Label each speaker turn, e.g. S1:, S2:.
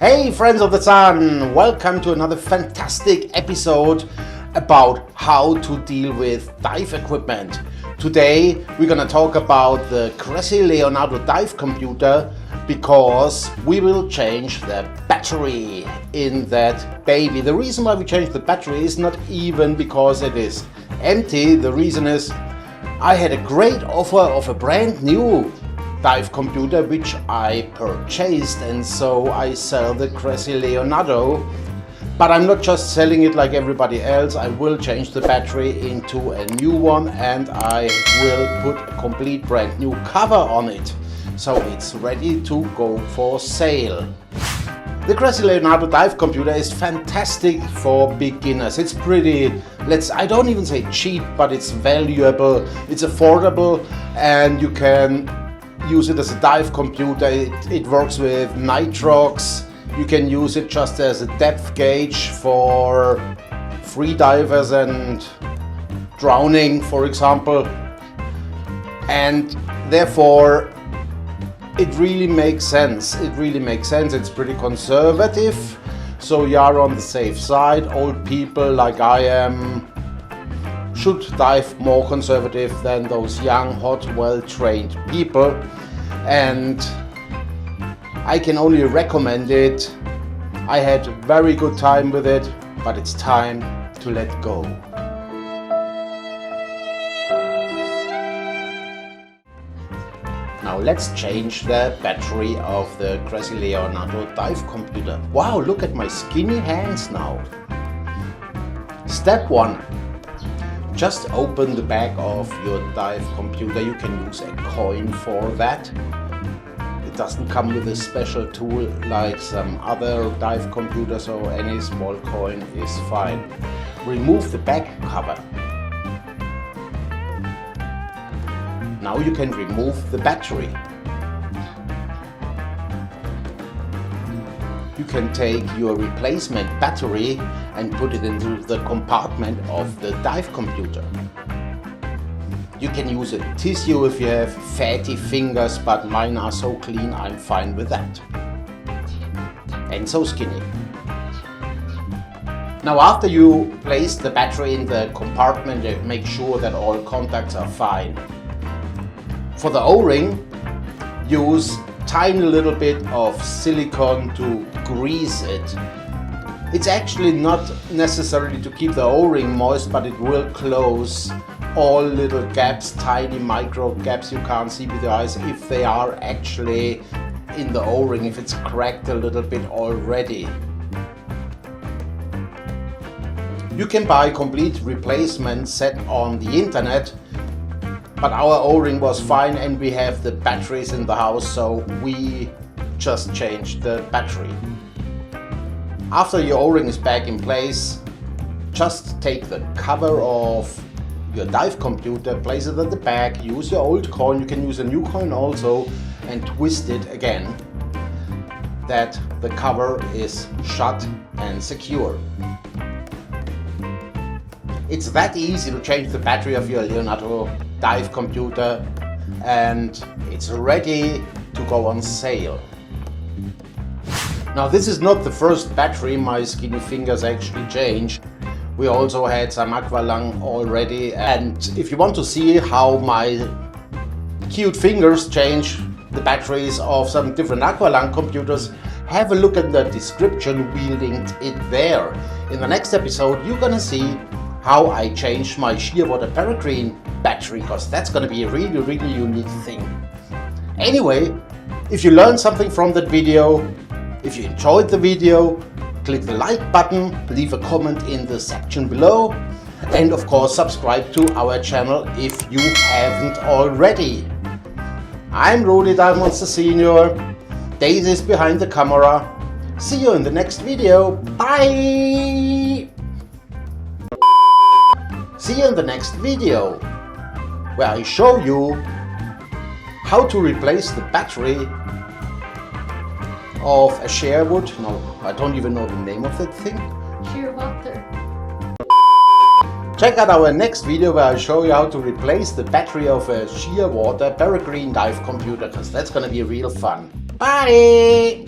S1: Hey friends of the sun, welcome to another fantastic episode about how to deal with dive equipment. Today we're gonna talk about the Cressi Leonardo Dive Computer because we will change the battery in that baby. The reason why we change the battery is not even because it is empty. The reason is I had a great offer of a brand new dive computer which I purchased, and so I sell the Cressi Leonardo, but I'm not just selling it like everybody else. I will change the battery into a new one and I will put a complete brand new cover on it, so it's ready to go for sale. The Cressi Leonardo Dive Computer is fantastic for beginners. It's pretty, I don't even say cheap, but it's valuable, it's affordable, and you can use it as a dive computer. It works with Nitrox. You can use it just as a depth gauge for free divers and drowning, for example. And therefore, it really makes sense. It's pretty conservative, so you are on the safe side. Old people like I am should dive more conservative than those young, hot, well-trained people, and I can only recommend it. I had a very good time with it, but it's time to let go. Now let's change the battery of the Cressi Leonardo Dive Computer. Wow, look at my skinny hands now. Step 1. Just open the back of your dive computer. You can use a coin for that. It doesn't come with a special tool like some other dive computers, so any small coin is fine. Remove the back cover. Now you can remove the battery. You can take your replacement battery and put it into the compartment of the dive computer. You can use a tissue if you have fatty fingers, but mine are so clean I'm fine with that. And so skinny. Now after you place the battery in the compartment, make sure that all contacts are fine. For the O-ring, use tiny little bit of silicone to grease it. It's actually not necessarily to keep the O-ring moist, but it will close all little gaps, tiny micro gaps you can't see with your eyes, if they are actually in the O-ring, if it's cracked a little bit already. You can buy complete replacement set on the internet, but our O-ring was fine and we have the batteries in the house, so we just changed the battery. After your O-ring is back in place, just take the cover of your dive computer, place it at the back, use your old coin, you can use a new coin also, and twist it again, that the cover is shut and secure. It's that easy to change the battery of your Leonardo dive computer, and it's ready to go on sale. Now this is not the first battery my skinny fingers actually changed. We also had some aqualung already, and if you want to see how my cute fingers change the batteries of some different aqualung computers, have a look at the description, we linked it there. In the next episode you're gonna see how I changed my shearwater peregrine battery, because that's going to be a really unique thing. Anyway, if you learned something from that video, if you enjoyed the video, click the like button, leave a comment in the section below, and of course subscribe to our channel if you haven't already. I'm Rudy Dive Monster Senior. Daisy is behind the camera. See you in the next video. Bye! See you in the next video, where I show you how to replace the battery of a Sherwood. No, I don't even know the name of that thing.
S2: Shearwater.
S1: Check out our next video where I show you how to replace the battery of a Shearwater Peregrine Dive Computer, because that's gonna be real fun. Bye!